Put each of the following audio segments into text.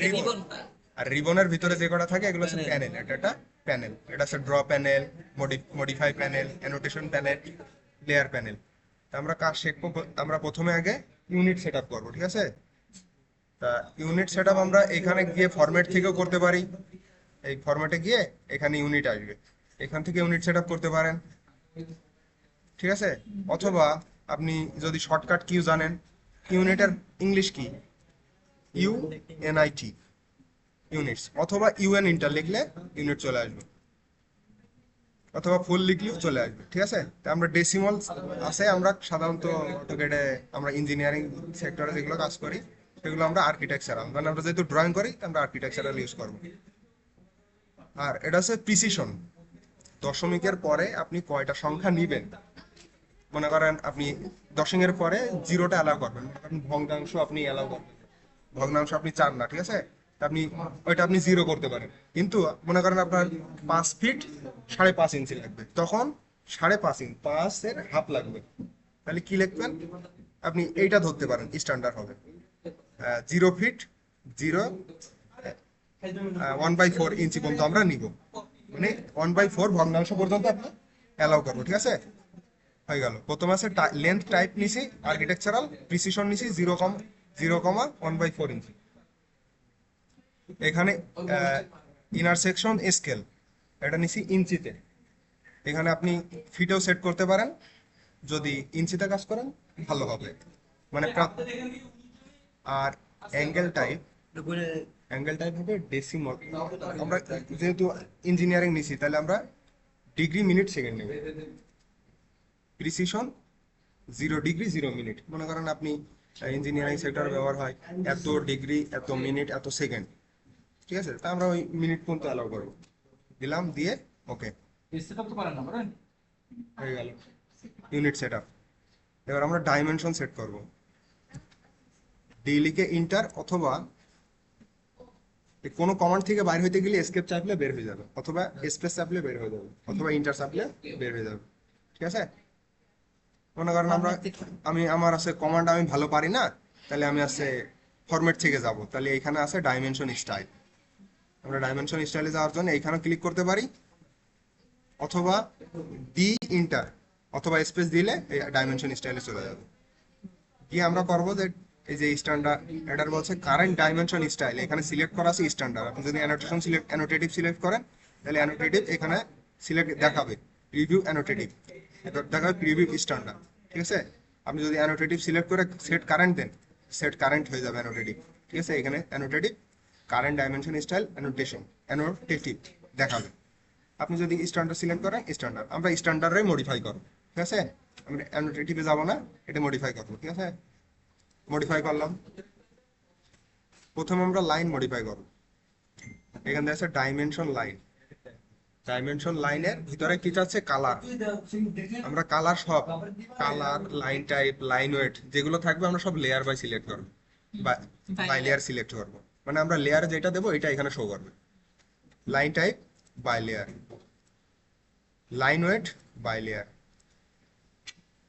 Ribbon. আর রিবনের ভিতরে যে কটা থাকে এগুলো হচ্ছে প্যানেল। এটা একটা প্যানেল, এটা হচ্ছে draw panel, modify panel, annotation panel, layer panel. আমরা কাজ শিখবো। আমরা প্রথমে আগে ইউনিট সেট আপ করবো, ঠিক আছে? তা ইউনিট সেট আপ আমরা এখানে গিয়ে ফরম্যাট থেকেও করতে পারি। এই ফরম্যাটে গিয়ে এখানে ইউনিট আসবে, এখান থেকে ইউনিট সেট আপ করতে পারেন, ঠিক আছে? অথবা আপনি যদি শর্টকাট কিউ জানেন, ইউনিটের ইংলিশ কি? ইউএনআইটি, ইউনিটস। অথবা ইউএন ইন্টার লিখলে ইউনিট চলে আসবে, অথবা ফুল লিখলেও চলে আসবে, ঠিক আছে? তা আমরা ডেসিমাল আছে, আমরা সাধারণত অটোক্যাডে আমরা ইঞ্জিনিয়ারিং সেক্টরে যেগুলো কাজ করি সেগুলো আমরা আর্কিটেকচারাল, মানে আমরা যেহেতু ড্রয়িং করি আমরা আর্কিটেকচারাল ইউজ করবো। আর এটা হচ্ছে প্রিসিশন। দশমিকের পরে আপনি কয়টা সংখ্যা নিবেন, মনে করেন আপনি দশমিকের পরে জিরোটা অ্যালাউ করবেন, মনে করেন ভগ্নাংশ আপনি অ্যালাউ করবেন, ভগ্নাংশ আপনি চান না, ঠিক আছে? তা আপনি ওইটা আপনি জিরো করতে পারেন। কিন্তু মনে করেন আপনার 5 ফিট 5.5 ইঞ্চি লাগবে, তখন 5.5 ইঞ্চি, 5-এর হাফ লাগবে, তাহলে কি লিখবেন? আপনি এইটা ধরতে পারেন, স্ট্যান্ডার্ড হবে 0 ফিট 1/4 ইঞ্চি পর্যন্ত আমরা নিব, মানে 1/4 ভগ্নাংশ পর্যন্ত আমরা অ্যালাউ করবো, ঠিক আছে? হয়ে গেল। প্রথম আছে লেন্থ টাইপ নিছি আর্কিটেকচারাল, প্রিসিশন নিছি 0,1/4 ইঞ্চি। এখানে ইনারসেকশন স্কেল এটা নিছি ইঞ্চিতে, এখানে আপনি ফিটেও সেট করতে পারেন, যদি ইঞ্চিতে কাজ করেন ভালো হবে, মানে আর অ্যাঙ্গেল টাইপ হবে ডেসিমল। আমরা যেহেতু ইঞ্জিনিয়ারিং নিছি তাহলে আমরা ডিগ্রি মিনিট সেকেন্ড নেব। প্রিসিশন 0 ডিগ্রি 0 মিনিট, মনে করেন আপনি ইঞ্জিনিয়ারিং সেক্টরে ব্যবহার হয় এত ডিগ্রি এত মিনিট এত সেকেন্ড, ঠিক আছে? তা আমরা ওই মিনিট পর্যন্ত অ্যালাউ করবো, দিলাম, দিয়ে ওকে হয়ে গেল ইউনিট সেট আপ। এবার আমরা ডাইমেনশন সেট করব। ডি লিখে ইন্টার, অথবা কোনো কমান্ড থেকে বাইর হইতে গেলে এসকেপ চাপলে বের হয়ে যাবে, অথবা স্পেস চাপলে বের হয়ে যাবে, অথবা ইন্টার চাপলে বের হয়ে যাবে, ঠিক আছে? মনে করেন আমি আমার আছে কমান্ড আমি ভালো পারি না, তাহলে আমি আছে ফরম্যাট থেকে যাব, তাহলে এখানে আছে ডাইমেনশন স্টাইল। আমরা ডাইমেনশন স্টাইলে যাওয়ার জন্য এখানে ক্লিক করতে পারি, অথবা ডি ইন্টার অথবা স্পেস দিলে এই ডাইমেনশন স্টাইলে চলে যাবে। কি আমরা করবো যে এই যে স্ট্যান্ডার্ড, এটার বলছে কারেন্ট ডাইমেনশন স্টাইল, এখানে সিলেক্ট করা আছে স্ট্যান্ডার্ড। আপনি যদি অ্যানোটেটিভ সিলেক্ট করেন তাহলে অ্যানোটেটিভ এখানে সিলেক্ট দেখাবে, প্রিভিউ অ্যানোটেটিভ, এটা দেখাবে প্রিভিউ স্ট্যান্ডার্ড, ঠিক আছে? আপনি যদি অ্যানোটেটিভ সিলেক্ট করে সেট কারেন্ট দেন, সেট কারেন্ট হয়ে যাবে অ্যানোটেটিভ, ঠিক আছে? এখানে অ্যানোটেটিভ কারেন্ট ডাইমেনশন স্টাইল অ্যানোটেটিভ দেখাবে। আপনি যদি স্ট্যান্ডার্ড সিলেক্ট করেন স্ট্যান্ডার্ড, আমরা স্ট্যান্ডার্ডে মডিফাই করব, ঠিক আছে? আমরা অ্যানোটেটিভে যাব না, এটা মডিফাই করবো, ঠিক আছে? মডিফাই করলাম। প্রথমে আমরা লাইন মডিফাই করব, এখান থেকে আছে ডাইমেনশন লাইন। ডাইমেনশন লাইনের ভিতরে কি আছে? কালার। আমরা কালার সব, colour, line type, line weight যেগুলো থাকবে আমরা সব লেয়ার বাই সিলেক্ট করবো, বাই লেয়ার সিলেক্ট করবো, মানে আমরা লেয়ারে যেটা দেবো এটা এখানে শো করবে। Line type by layer, line weight by layer,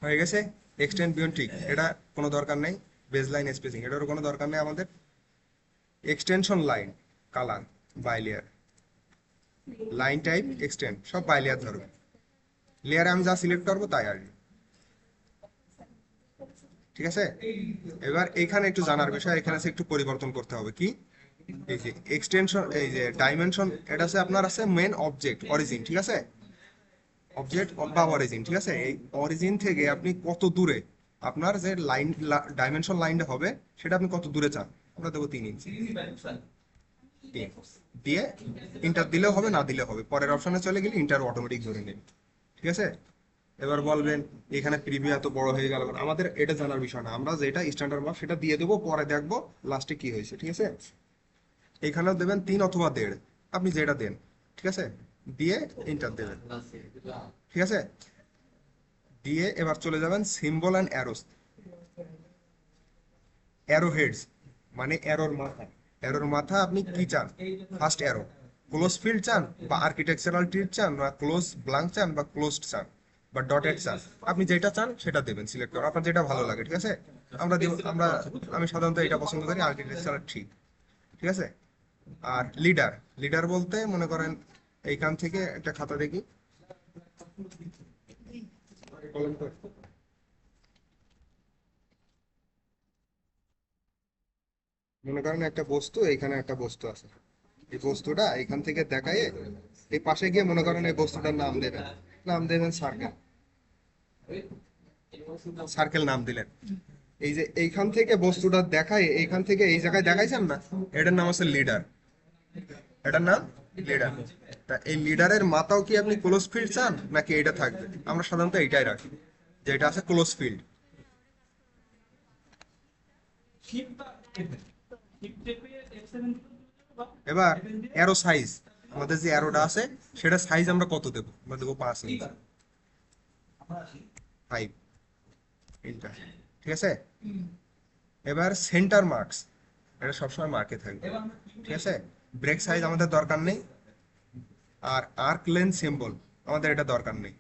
হয়ে গেছে। এক্সটেন্ড বিয়ন্ড ঠিক, এটা কোনো দরকার নেই। বেজ লাইন স্পেসিং, এটারও কোনো দরকার নেই আমাদের। Extension line, colour, by layer, line type, extend, সব বাই লেয়ার ধরবে। লেয়ারে আমি যা সিলেক্ট করবো তাই আসবে, ঠিক আছে? এবার এখানে একটু জানার বিষয়, এখানে একটু পরিবর্তন করতে হবে। কি? এই যে এক্সটেনশন, এই যে ডাইমেনশন, এটা আছে আপনার আছে মেন অবজেক্ট অরিজিন, ঠিক আছে? অবজেক্ট বা অরিজিন, ঠিক আছে? এই অরিজিন থেকে আপনি কত দূরে আপনার যে লাইন ডাইমেনশন লাইনটা হবে সেটা আপনি কত দূরে চান। আমরা দেবো 3 ইঞ্চি, দিয়ে ইন্টার দিলেও হবে, না দিলেও হবে, পরের অপশনে চলে গেলে ইন্টার অটোমেটিক ধরে নেবে, ঠিক আছে? এবার বলবেন এখানে প্রিভিউ এত বড় হয়ে গেল, আমাদের এটা জানার বিষয় না, আমরা যেটা স্ট্যান্ডার্ড মাপ সেটা দিয়ে দেবো, পরে দেখবো লাস্টে কি হয়েছে, ঠিক আছে? এখানেও দেবেন 3 অথবা 1.5, আপনি যেটা দেন, ঠিক আছে? দিয়ে ইন্টার দেবেন, ঠিক আছে? দিয়ে এবার চলে যাবেন symbol and arrows, arrow heads, মানে অ্যারোর মাথা। অ্যারোর মাথা আপনি কি চান? ফার্স্ট অ্যারো ক্লোজ ফিল্ড চান, বা আর্কিটেকচারাল ট্রি চান, বা ক্লোজ ব্লাঙ্ক চান, বা ক্লোজড চান, বা ডটেড চান, আপনি যেটা চান সেটা দেবেন সিলেক্ট করে, আপনার যেটা ভালো লাগে, ঠিক আছে? আমরা আমি সাধারণত এটা পছন্দ করি, আর্কিটেকচারাল ট্রি। ঠিক আছে। আর লিডার, লিডার বলতে মনে করেন এইখান থেকে একটা খাতা দেখি, মনে করেন একটা বস্তু, এইখানে একটা বস্তু আছে, এই বস্তুটা এখান থেকে দেখায় এই পাশে গিয়ে মনে করেন এই বস্তুটার নাম দেবেন, নাম দেবেন সার্কেল, সার্কেল নাম দিলেন। এই যে এইখান থেকে বস্তুটা দেখায়, এইখান থেকে এই জায়গায় দেখাইছেন না, এটার নাম আছে লিডার, এটার নাম লিডার। তা এই লিডারের মাথাও কি আপনি ক্লোজ ফিল্ড চান নাকি এটা থাকবে? আমরা সাধারণত এইটাই রাখি, যে এটা আছে ক্লোজ ফিল্ড। এবার অ্যারো সাইজ, আমাদের যে অ্যারোটা আছে সেটা সাইজ আমরা কত দেবো? আমরা দেবো 5 ইঞ্চি, 5 ইঞ্চি, ঠিক আছে। এবার সেন্টার মার্কস, এটা সবসময় মার্কে থাকবে, ঠিক আছে। ব্রেক সাইজ আমাদের দরকার নেই, আর আর্ক লেন্থ সিম্বল আমাদের এটা দরকার নেই,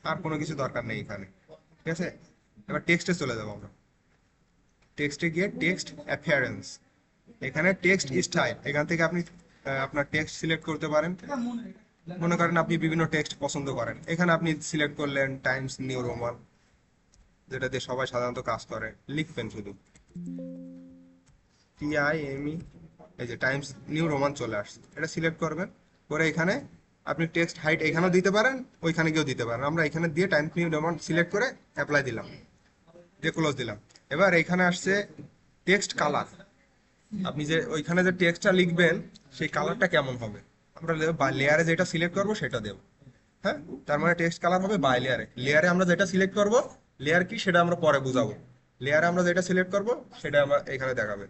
আর কোনো কিছু দরকার নেই এখানে, ঠিক আছে। এবার টেক্সটে চলে যাবো আমরা। টেক্সটে গিয়ে টেক্সট অ্যাপিয়ারেন্স, এখানে টেক্সট স্টাইল, এখান থেকে আপনি আপনার টেক্সট সিলেক্ট করতে পারেন। মনে করেন আপনি বিভিন্ন টেক্সট পছন্দ করেন, এখানে আপনি সিলেক্ট করলেন টাইমস নিউ রোমান, যেটা দিয়ে সবাই সাধারণত কাজ করে, লিখবেন শুধু TIME, এই যে টাইমস নিউ রোমান চলে আসছে, এটা সিলেক্ট করবেন। করে এখানে আপনি টেক্সট হাইট এখানেও দিতে পারেন, ওইখানে গিয়েও দিতে পারেন। আমরা এখানে দিয়ে টাইমস নিউ রোমান সিলেক্ট করে অ্যাপ্লাই দিলাম, দিয়ে ক্লোজ দিলাম। এবার এখানে আসছে টেক্সট কালার, আপনি যে ওইখানে যে টেক্সটটা লিখবেন সেই কালারটা কেমন হবে, আমরা লেয়ারে যেটা সিলেক্ট করবো সেটা দেবো। হ্যাঁ, তার মানে টেক্সট কালার হবে বাই লেয়ারে, লেয়ারে আমরা যেটা সিলেক্ট করব, লেয়ার কি সেটা আমরা পরে বুঝাবো, লেয়ারে আমরা যেটা সিলেক্ট করব সেটা আমরা এখানে দেখাবে।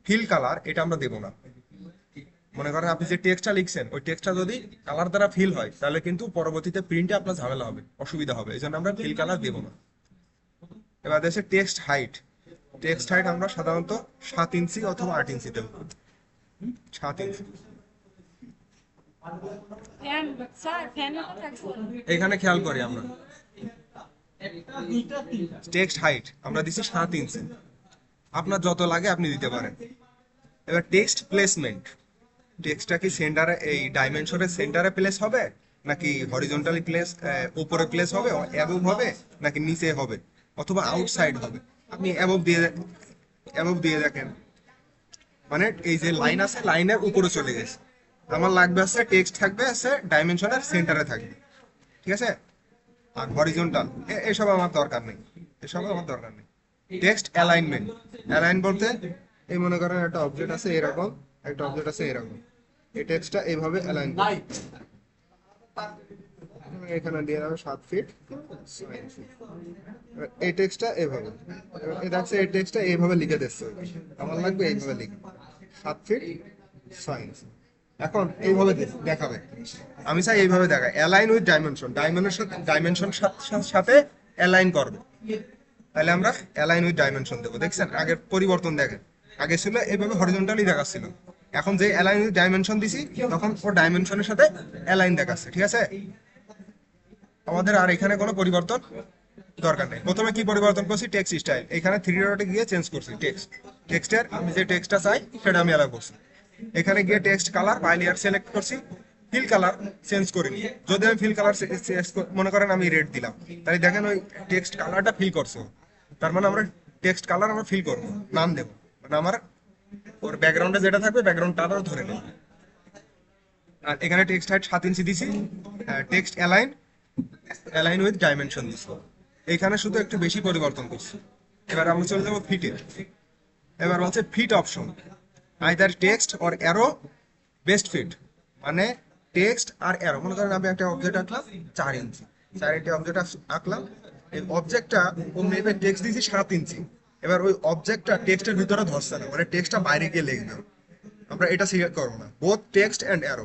ফিল কালার এটা আমরা দেবো না। মনে করেন আপনি যে টেক্সটটা লিখছেন ওই টেক্সটটা যদি কালার দ্বারা ফিল হয় তাহলে কিন্তু পরবর্তীতে প্রিন্টে আপনার ঝামেলা হবে, অসুবিধা হবে, এই জন্য আমরা ফিল কালার দেবো না। এবার দেশে টেক্সট হাইট, টেক্সট হাইট আমরা সাধারণত 7 ইঞ্চি অথবা 8 ইঞ্চি দেবো, 7 ইঞ্চি। এখানে খেয়াল করি আমরা টেক্সট হাইট আমরা দিচ্ছি 7 ইঞ্চি, আপনার যত লাগে আপনি দিতে পারেন। এবার টেক্সট প্লেসমেন্ট, টেক্সটটা কি সেন্টারে, এই ডাইমেনশনের সেন্টারে প্লেস হবে নাকি হরিজন্টালি প্লেস, উপরে প্লেস হবে, অ্যাবভ হবে নাকি নিচে হবে অথবা আউটসাইড হবে, আপনি অ্যাবভ দিয়ে দেখেন। মানে এই যে লাইন আছে লাইনের উপরে চলে গেছে, আমার লাগবে আছে টেক্সট থাকবে আছে ডাইমেনশনের সেন্টারে থাকবে, ঠিক আছে। আর হরিজন্টাল এসব আমার দরকার নেই, এসব আমার দরকার নেই। টেক্সট অ্যালাইনমেন্ট, অ্যালাইন বলতে এই মনে করেন একটা অবজেক্ট আছে এরকম, একটা অবজেক্ট আছে এরকম, এই টেক্সটটা এইভাবে অ্যালাইন করবে, এখানে দিয়ে দেবো 7 ফিট 6 ইঞ্চি। এই টেক্সটটা এইভাবে, এই দেখছে এই টেক্সটটা এইভাবে লিখে দিচ্ছে, আমার লাগবে এইভাবে লিখে 7 ফিট 6 ইঞ্চি। এখন এইভাবে দেখাবে, আমি চাই এইভাবে দেখায় অ্যালাইন উইথ ডাইমেনশন, ডাইমেনশন সাথে অ্যালাইন করবে, তাহলে আমরা অ্যালাইন উইথ ডাইমেনশন দেবো। দেখছেন আগের পরিবর্তন দেখেন, আগে ছিল এইভাবে হরিজন্টালি দেখাচ্ছিল, এখন যে অ্যালাইন উইথ ডাইমেনশন দিছি তখন ও ডাইমেনশনের সাথে অ্যালাইন দেখাচ্ছে, ঠিক আছে। আমাদের আর এখানে কোনো পরিবর্তন দরকার নেই। প্রথমে কি পরিবর্তন করছি, টেক্সট স্টাইল, এখানে 3 ডটে গিয়ে চেঞ্জ করছি টেক্সটের আমি যে টেক্সটটা চাই সেটা আমি অ্যালাউ করছি। এখানে গিয়ে text colour by layer select করছি, ফিল কালার চেঞ্জ করিনি। যদি আমি ফিল কালার মনে করেন আমি রেড দিলাম, তাই দেখেন ওই টেক্সট কালারটা ফিল করছে, তার মানে আমরা টেক্সট কালার আমরা ফিল করবো, নাম দেবো, মানে আমার ওর ব্যাকগ্রাউন্ডে যেটা থাকবে ব্যাকগ্রাউন্ড কালার ধরে নেব। আর এখানে টেক্সট হাইট 7 ইঞ্চি দিছি, টেক্সট অ্যালাইন উইথ ডাইমেনশন দিছি, এখানে শুধু একটু বেশি পরিবর্তন করছি। এবার আমরা চলে যাবো ফিটে। এবার হচ্ছে fit option, either text or arrow best fit, মানে টেক্সট আর অ্যারো। মনে করেন আমি একটা অবজেক্ট আঁকলাম 4 ইঞ্চি, 4 ইঞ্চি অবজেক্ট আঁকলাম, এই অবজেক্টটা ও মেপে টেক্সট দিয়েছি 7 ইঞ্চি, এবার ওই অবজেক্টটা টেক্সটের ভিতরে ধরছে না, মানে টেক্সটটা বাইরে গিয়ে লিখবে, আমরা এটা সিলেক্ট করবো না। Both text and arrow,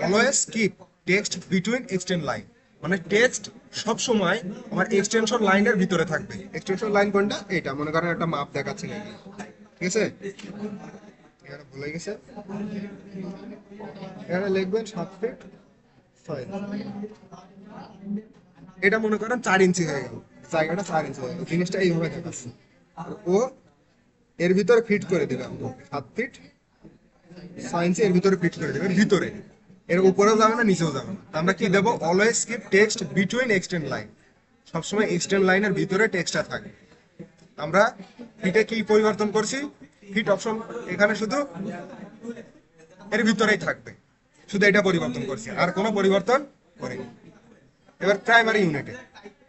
always keep text between extend line, মানে টেক্সট সব সময় আমার এক্সটেনশন লাইনের ভিতরে থাকবে। এক্সটেনশন লাইন কোনটা, এটা মনে করেন একটা মাপ দেখাচ্ছি নাকি, ঠিক আছে, এখানে ভুলে গেছে, এখানে লিখবেন 7 ফিট 6। এটা মনে করেন 4 ইঞ্চি হয়ে গেল, জায়গাটা 4 ইঞ্চি হয়ে গেল, জিনিসটা এইভাবে দেখাচ্ছে। ও এর ভিতরে ফিট করে দিলাম 7 ফিট সায়েন্সে এর ভিতরে ফিট করে দেবে, এর ভিতরে, এর উপরেও যাবে না নিচেও যাবে না। তো আমরা কি দেবো, always keep text between extend line, সবসময় এক্সটেন্ড লাইনের ভিতরে টেক্সটটা থাকে। আমরা ফিটে কি পরিবর্তন করছি, ফিট অপশন এখানে শুধু এর ভিতরেই থাকবে, শুধু এটা পরিবর্তন করছি, আর কোনো পরিবর্তন করিনি। এবার প্রাইমারি ইউনিটে,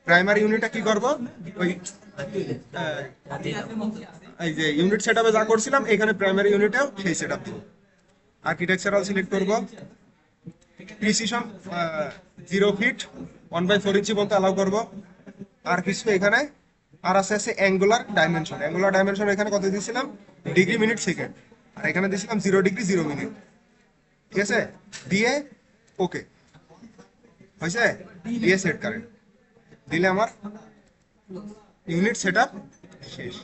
প্রাইমারি ইউনিটে কি করব, ওই এই যে ইউনিট সেটআপে যা করছিলাম এখানে প্রাইমারি ইউনিটেও সেই সেটআপ দিব। আর্কিটেকচারাল সিলেক্ট করব, প্রিসিশন 0 ফিট 1/4 ইঞ্চি বলতে অ্যালাউ করব। আর কিছু এখানে আর আছে অ্যাঙ্গুলার ডাইমেনশন, অ্যাঙ্গুলার ডাইমেনশন এখানে কত দিয়েছিলাম, ডিগ্রি মিনিট সেকেন্ড, আর এখানে দিয়েছিলাম 0 ডিগ্রি 0 মিনিট। ঠিক আছে, দিয়ে ওকে হয়েছে, দিয়ে সেট কারেন্ট দিলে আমার ইউনিট সেটআপ শেষ।